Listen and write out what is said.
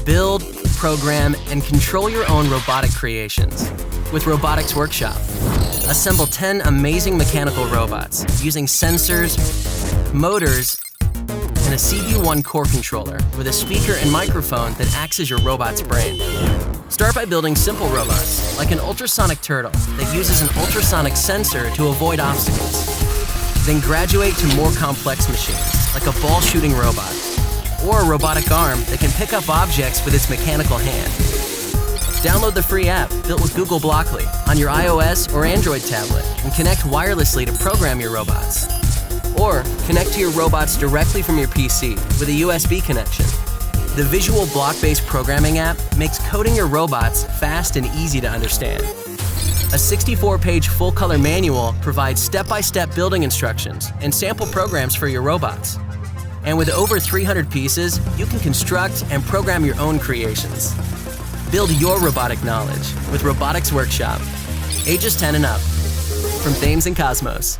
Build, program, and control your own robotic creations with Robotics Workshop. Assemble 10 amazing mechanical robots using sensors, motors, and a CV1 core controller with a speaker and microphone that acts as your robot's brain. Start by building simple robots, like an ultrasonic turtle that uses an ultrasonic sensor to avoid obstacles. Then graduate to more complex machines, like a ball-shooting robot, or a robotic arm that can pick up objects with its mechanical hand. Download the free app built with Google Blockly on your iOS or Android tablet and connect wirelessly to program your robots. Or connect to your robots directly from your PC with a USB connection. The visual block-based programming app makes coding your robots fast and easy to understand. A 64-page full-color manual provides step-by-step building instructions and sample programs for your robots. And with over 300 pieces, you can construct and program your own creations. Build your robotic knowledge with Robotics Workshop. Ages 10 and up. From Thames and Kosmos.